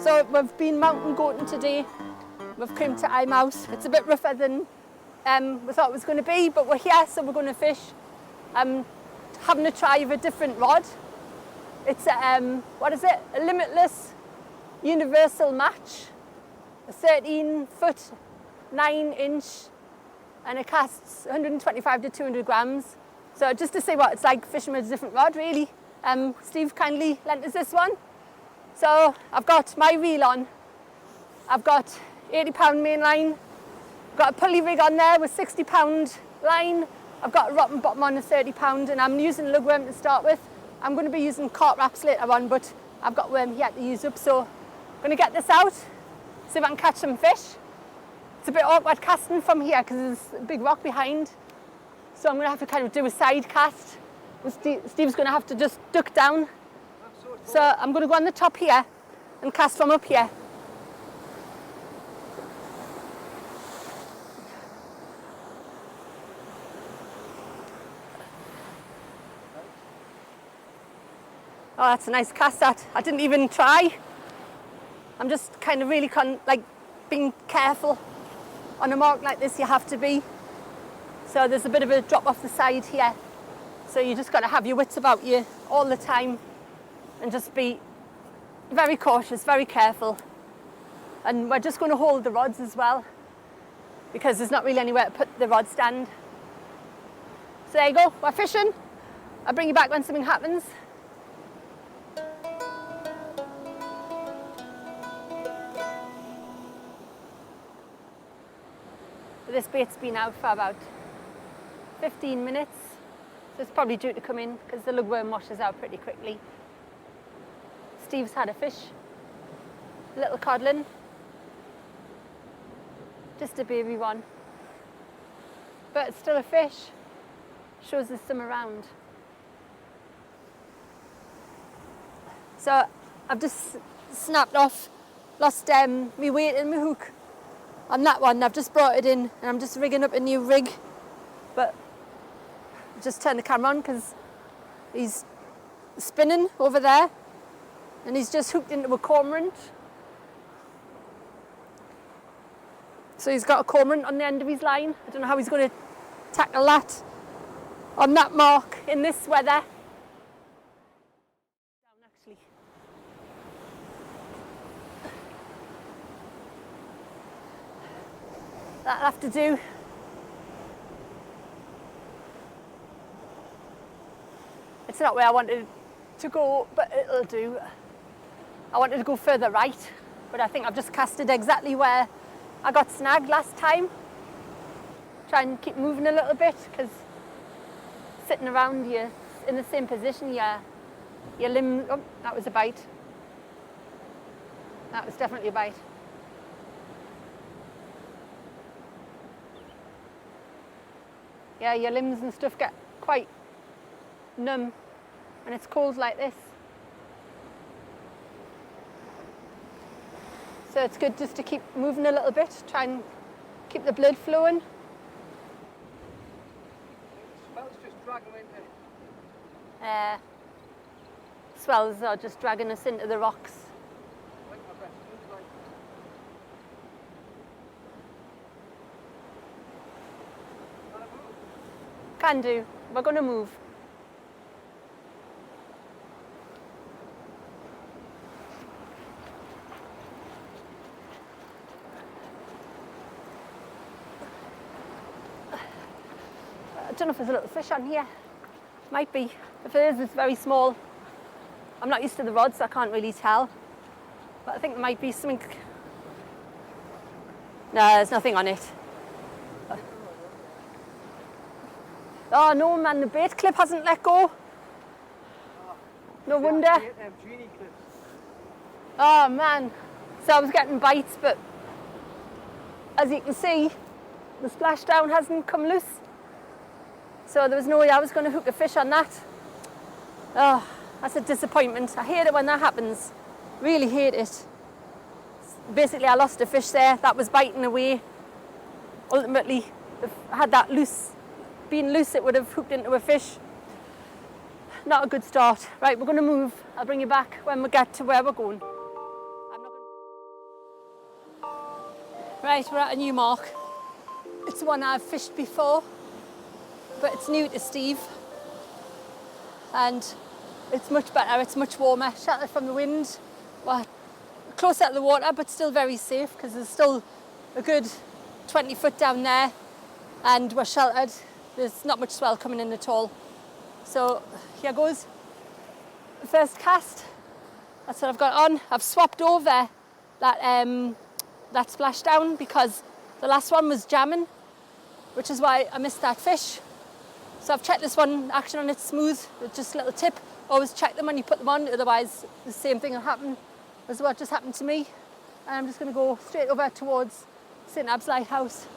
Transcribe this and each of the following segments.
So we've been mountain goating today. We've come to Eyemouth. It's a bit rougher than we thought it was going to be, but we're here, so we're going to fish. Having a try of a different rod. It's what is it? A Limitless universal match. A 13-foot, 9-inch, and it casts 125 to 200 grams. So just to see what it's like fishing with a different rod, really. Steve kindly lent us this one. So I've got my reel on. I've got 80-pound main line. I've got a pulley rig on there with 60-pound line. I've got a rotten bottom on a 30-pound, and I'm using lug worm to start with. I'm going to be using carp wraps later on, but I've got worm here to use up, so I'm going to get this out, see if I can catch some fish. It's a bit awkward casting from here because there's a big rock behind, so I'm going to have to kind of do a side cast. And Steve's going to have to just duck down. So I'm going to go on the top here and cast from up here. Oh, that's a nice cast, that. I didn't even try. I'm just kind of really being careful. On a mark like this, you have to be. So there's a bit of a drop off the side here. So you just got to have your wits about you all the time and just be very cautious, very careful. And we're just going to hold the rods as well because there's not really anywhere to put the rod stand. So there you go, we're fishing. I'll bring you back when something happens. This bait's been out for about 15 minutes, so it's probably due to come in because the lug worm washes out pretty quickly. Steve's had a fish, a little codlin, just a baby one, but it's still a fish, shows there's some around. So I've just snapped off, lost my weight in my hook. On that one, I've just brought it in and I'm just rigging up a new rig, but just turn the camera on because he's spinning over there and he's just hooked into a cormorant. So he's got a cormorant on the end of his line. I don't know how he's going to tackle that on that mark in this weather. Down actually. That'll have to do. It's not where I wanted to go, but it'll do. I wanted to go further right, but I think I've just casted exactly where I got snagged last time. Try and keep moving a little bit, because sitting around you in the same position, your limb, oh, that was a bite. That was definitely a bite. Yeah, your limbs and stuff get quite numb when it's cold like this. So it's good just to keep moving a little bit, try and keep the blood flowing. Swells just dragging into. Swells are just dragging us into the rocks. Can do. We're going to move. I don't know if there's a little fish on here. Might be. If there is, it's very small. I'm not used to the rods, so I can't really tell. But I think there might be something. No, there's nothing on it. Oh no, man, the bait clip hasn't let go. No wonder. Oh man. So I was getting bites, but as you can see, the splashdown hasn't come loose. So there was no way I was going to hook a fish on that. Oh, that's a disappointment. I hate it when that happens. Really hate it. Basically, I lost a fish there. That was biting away. Ultimately, if I had that loose, being loose, it would have hooked into a fish. Not a good start. Right, we're going to move. I'll bring you back when we get to where we're going. Right, we're at a new mark. It's one I've fished before, but it's new to Steve. And it's much better, it's much warmer, sheltered from the wind. Well, closer to the water, but still very safe because there's still a good 20 foot down there and we're sheltered. There's not much swell coming in at all. So here goes the first cast. That's what I've got on. I've swapped over that splashdown because the last one was jamming, which is why I missed that fish. So I've checked this one, action on it smooth, with just a little tip. Always check them when you put them on, otherwise the same thing will happen as what just happened to me. And I'm just going to go straight over towards St Abbs Lighthouse.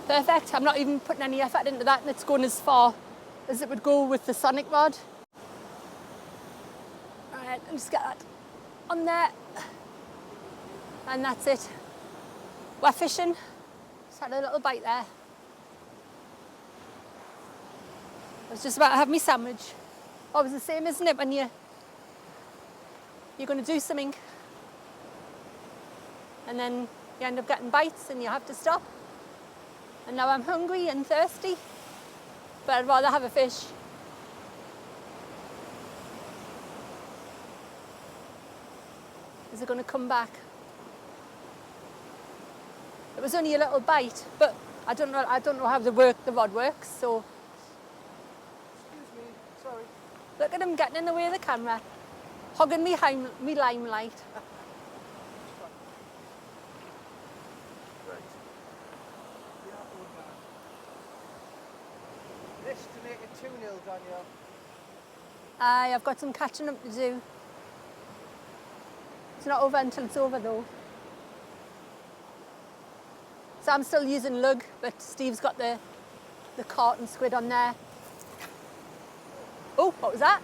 Perfect, I'm not even putting any effort into that and it's going as far as it would go with the sonic rod. Alright, I'll just get that on there. And that's it. We're fishing. Just had a little bite there. I was just about to have my sandwich. Always the same, isn't it, when you're going to do something and then you end up getting bites and you have to stop. And now I'm hungry and thirsty, but I'd rather have a fish. Is it going to come back? It was only a little bite, but I don't know how the rod works, so. Excuse me, sorry. Look at him getting in the way of the camera, hogging me limelight. Right. This to make it 2-0, Danielle. Aye, I've got some catching up to do. It's not over until it's over though. So I'm still using lug, but Steve's got the carton squid on there. Oh, what was that?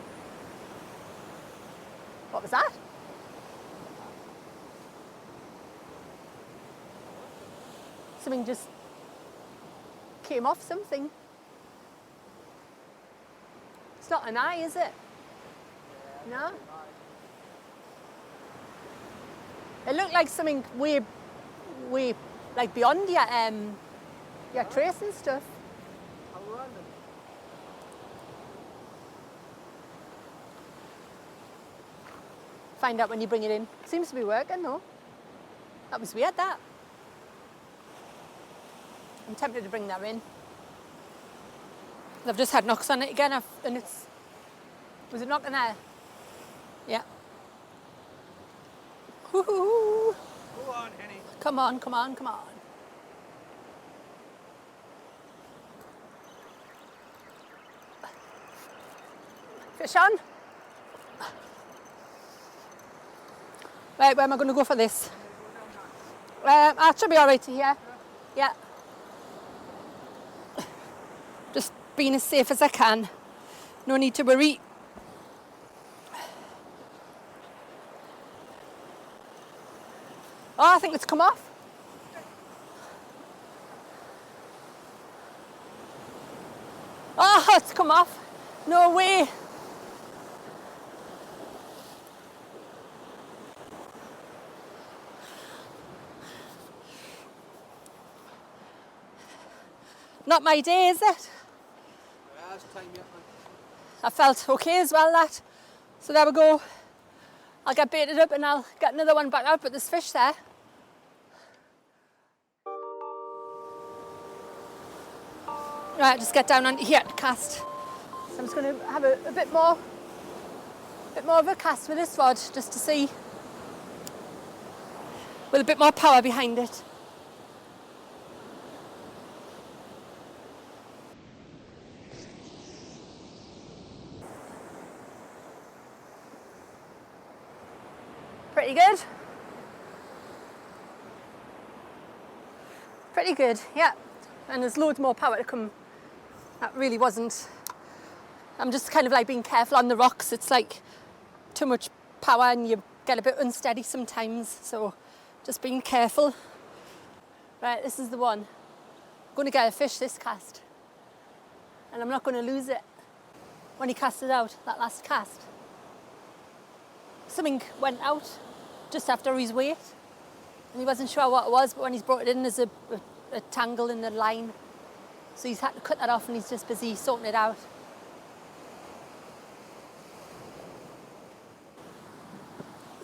What was that? Something just came off something. It's not an eye, is it? No? It looked like something way like beyond your trace and stuff. How random. Find out when you bring it in. Seems to be working though. That was weird, that. I'm tempted to bring that in. I've just had knocks on it again, and it's... Was it knocking there? Yeah. Woohoo! Go on, Henny. Come on, come on, come on. Fish on. Right, where am I going to go for this? I should be all right here. Yeah. Just being as safe as I can. No need to worry. Oh, I think it's come off. Oh, it's come off. No way. Not my day, is it? It's time yet, man. I felt okay as well, that. So there we go. I'll get baited up and I'll get another one back out, but there's fish there. Right, just get down on here to cast. So I'm just going to have a bit more of a cast with this rod, just to see, with a bit more power behind it. Pretty good. Pretty good, yeah. And there's loads more power to come. That really wasn't. I'm just kind of like being careful on the rocks. It's like too much power and you get a bit unsteady sometimes. So just being careful. Right, this is the one. I'm going to get a fish this cast. And I'm not going to lose it when he casts it out, that last cast. something went out just after his weight, and he wasn't sure what it was, but when he's brought it in, there's a tangle in the line. So he's had to cut that off, and he's just busy sorting it out.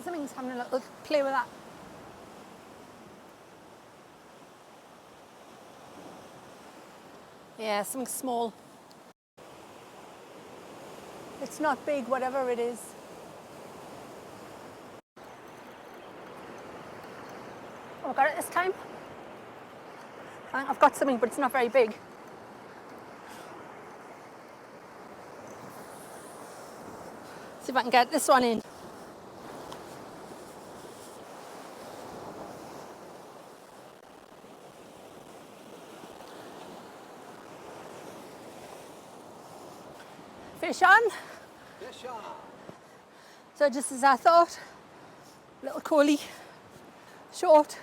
Something's having a little play with that. Yeah, something small. It's not big, whatever it is. Oh, I got it this time. I think I've got something, but it's not very big. See if I can get this one in. Fish on. Fish on. So just as I thought, little coley, short,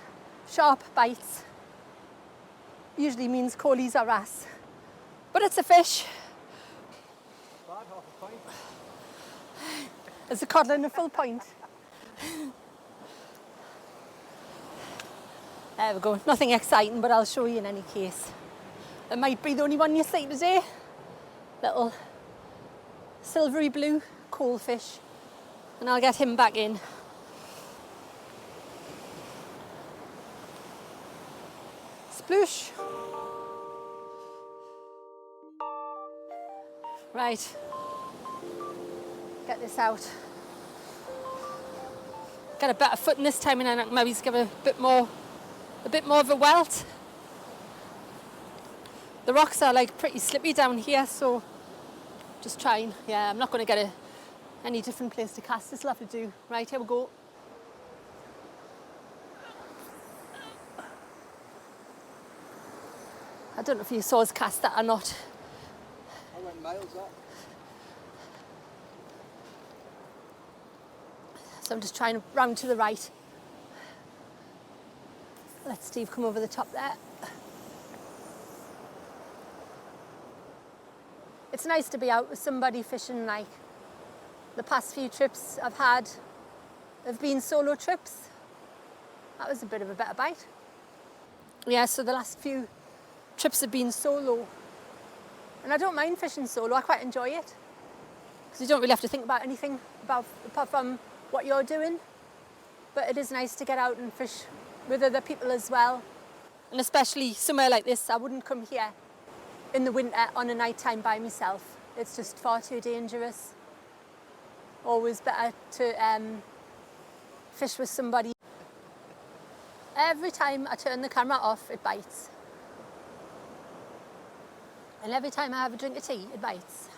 sharp bites. Usually means coleys are wrasse, but it's a fish. About half a pint. It's a cod in a full point. There we go, nothing exciting, but I'll show you in any case. It might be the only one you see today. Little silvery blue coal fish, and I'll get him back in. Sploosh. Right, get this out. Get a better footing this time, and then maybe give it a bit more of a welt. The rocks are like pretty slippy down here, so just trying. Yeah, I'm not going to get any different place to cast. This will have to do. Right, here we go. I don't know if you saw us cast that or not. I went miles up. So I'm just trying round to the right. Let Steve come over the top there. It's nice to be out with somebody fishing. Like the past few trips I've had have been solo trips. That was a bit of a better bite. Yeah, so the last few trips have been solo. And I don't mind fishing solo, I quite enjoy it. Because you don't really have to think about anything apart from what you're doing. But it is nice to get out and fish with other people as well. And especially somewhere like this, I wouldn't come here in the winter on a night time by myself. It's just far too dangerous. Always better to fish with somebody. Every time I turn the camera off, it bites. And every time I have a drink of tea, it bites.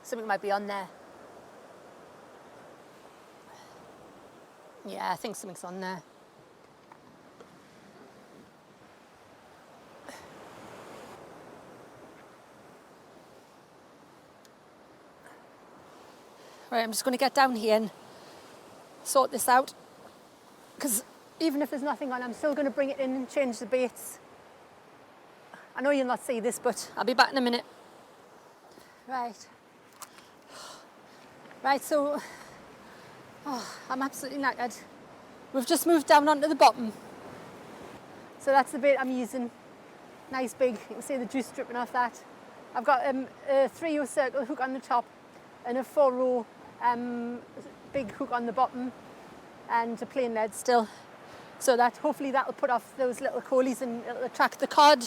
Something might be on there. Yeah, I think something's on there. Right, I'm just going to get down here and sort this out. Because even if there's nothing on, I'm still going to bring it in and change the baits. I know you'll not see this, but I'll be back in a minute. Right. Right, so I'm absolutely knackered. We've just moved down onto the bottom. So that's the bait I'm using. Nice big, you can see the juice dripping off that. I've got a 3-row circle hook on the top and a 4-row big hook on the bottom and a plain lead still. So that hopefully that'll put off those little coalies and it'll attract the cod.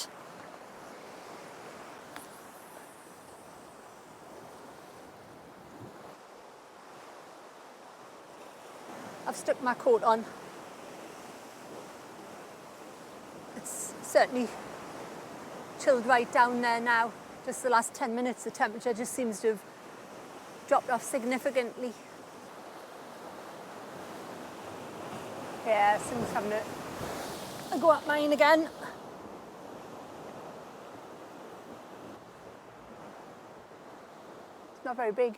I've stuck my coat on. It's certainly chilled right down there now. Just the last 10 minutes, the temperature just seems to have dropped off significantly. Yeah, something's having a go at mine again. It's not very big.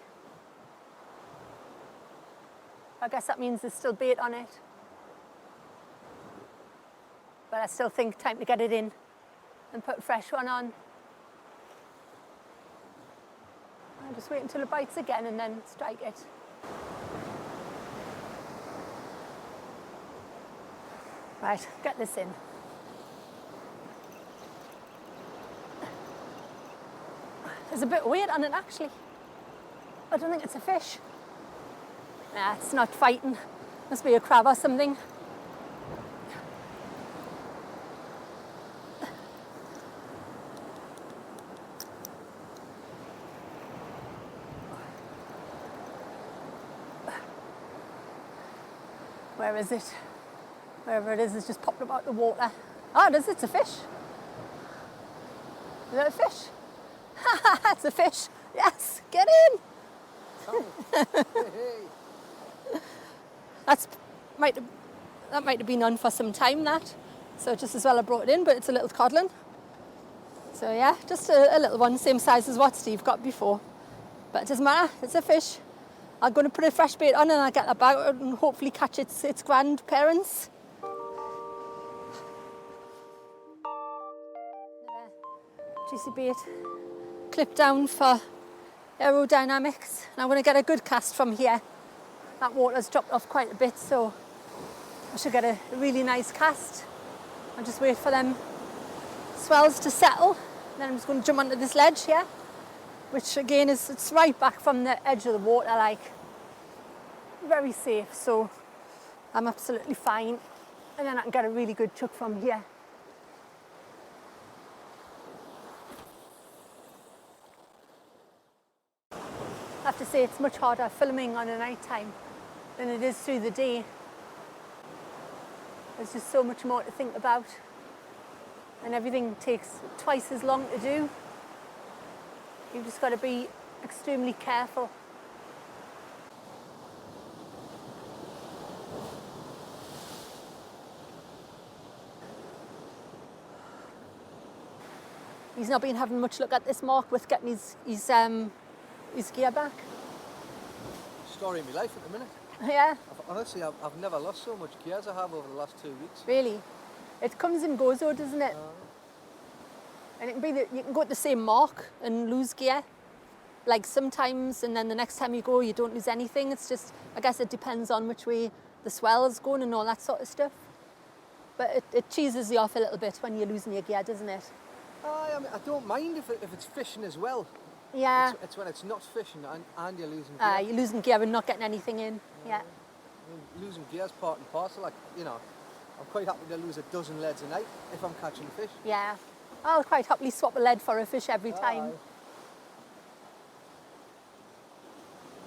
I guess that means there's still bait on it. But I still think time to get it in and put a fresh one on. I'll just wait until it bites again and then strike it. Right, get this in. There's a bit of weight on it actually. I don't think it's a fish. Nah, it's not fighting. Must be a crab or something. Where is it? Wherever it is, it's just popped up out the water. Oh, it is, it's a fish. Is that a fish? It's a fish. Yes, get in. That might have been on for some time, that. So just as well I brought it in, but it's a little codlin. So yeah, just a little one, same size as what Steve got before. But it doesn't matter, it's a fish. I'm going to put a fresh bait on and I'll get that back out and hopefully catch its grandparents. Juicy bait, clip down for aerodynamics. And I'm going to get a good cast from here. That water's dropped off quite a bit, so I should get a really nice cast. I'll just wait for them swells to settle. Then I'm just going to jump onto this ledge here, which again it's right back from the edge of the water, like very safe, so I'm absolutely fine. And then I can get a really good chuck from here. I have to say it's much harder filming on a night time than it is through the day. There's just so much more to think about, and everything takes twice as long to do. You've just got to be extremely careful. He's not been having much luck at this mark with getting his gear back. Story of my life at the minute. Yeah. Honestly, I've never lost so much gear as I have over the last 2 weeks. Really? It comes and goes though, doesn't it? And it can be that you can go at the same mark and lose gear, like sometimes, and then the next time you go you don't lose anything. It's just, I guess it depends on which way the swell is going and all that sort of stuff. But it cheeses you off a little bit when you're losing your gear, doesn't it? I mean, I don't mind if it's fishing as well. Yeah. It's when it's not fishing and you're losing gear. You're losing gear and not getting anything in. Yeah. I mean, losing gear's part and parcel. Like, you know, I'm quite happy to lose a dozen leads a night if I'm catching fish. Yeah. I'll quite happily swap a lead for a fish every time.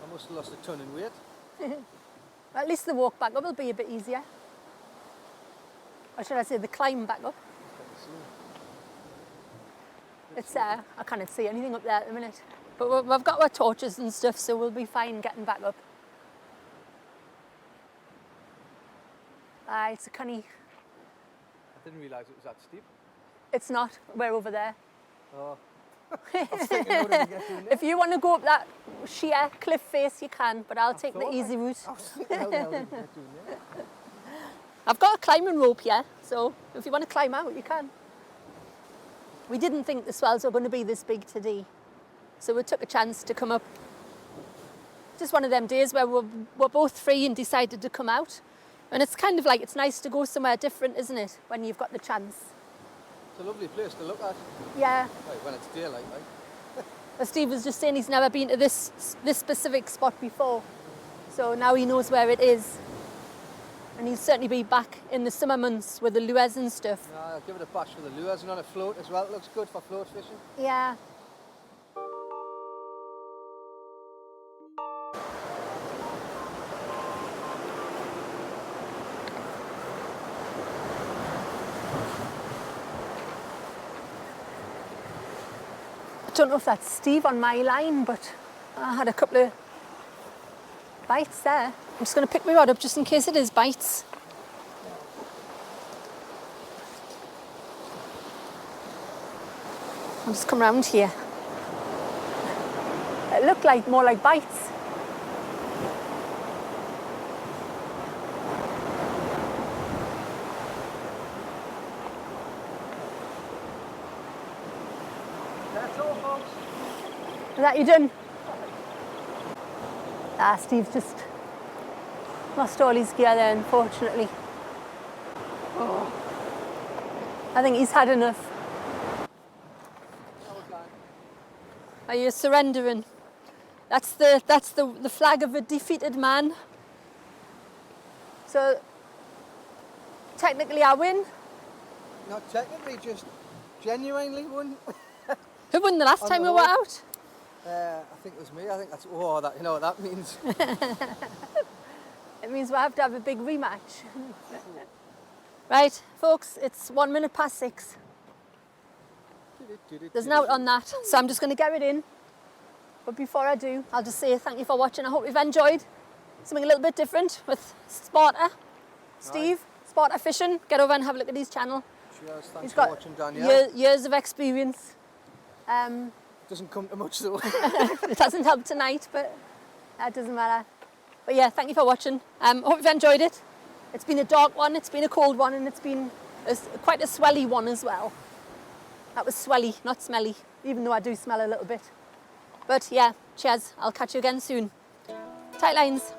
I must have lost a ton in weight. Well, at least the walk back up will be a bit easier. Or should I say the climb back up? It's I can't see anything up there at the minute. But we've got our torches and stuff, so we'll be fine getting back up. It's a cunny. I didn't realise it was that steep. It's not. We're over there. Oh. I was thinking, how did we get doing there? If you want to go up that sheer cliff face, you can, but I'll take the easy route. I was thinking, how the hell did we get doing there? I've got a climbing rope here, so if you want to climb out, you can. We didn't think the swells were going to be this big today, so we took a chance to come up. Just one of them days where we're both free and decided to come out. And it's kind of like, it's nice to go somewhere different, isn't it, when you've got the chance. It's a lovely place to look at. Yeah. Like when it's daylight, like. As Steve was just saying, he's never been to this specific spot before, so now he knows where it is. And he'll certainly be back in the summer months with the lures and stuff. I'll give it a bash for the lures and on a float as well. It looks good for float fishing. Yeah. I don't know if that's Steve on my line, but I had a couple of bites there. I'm just going to pick my rod up just in case it is bites. I'll just come round here. It looked like more like bites. That's all, folks. Is that you done? Steve's just lost all his gear there, unfortunately. I think he's had enough. Are you surrendering? That's the flag of a defeated man. So technically I win. Not technically, just genuinely won. Who won the last time we were out? I think it was me. I think that's, oh, that, you know what that means. It means we'll have to have a big rematch. Right, folks, it's 1 minute past 6. There's an out on that, so I'm just going to get it in. But before I do, I'll just say thank you for watching. I hope you've enjoyed something a little bit different with Sparta. Steve, Sparta Fishing. Get over and have a look at his channel. Cheers, thanks He's for got watching, Danielle. years of experience. Doesn't come to much though. It hasn't helped tonight, but that doesn't matter. But yeah, thank you for watching. I hope you've enjoyed it. It's been a dark one, it's been a cold one, and it's been quite a swelly one as well. That was swelly, not smelly, even though I do smell a little bit. But yeah, cheers. I'll catch you again soon. Tight lines.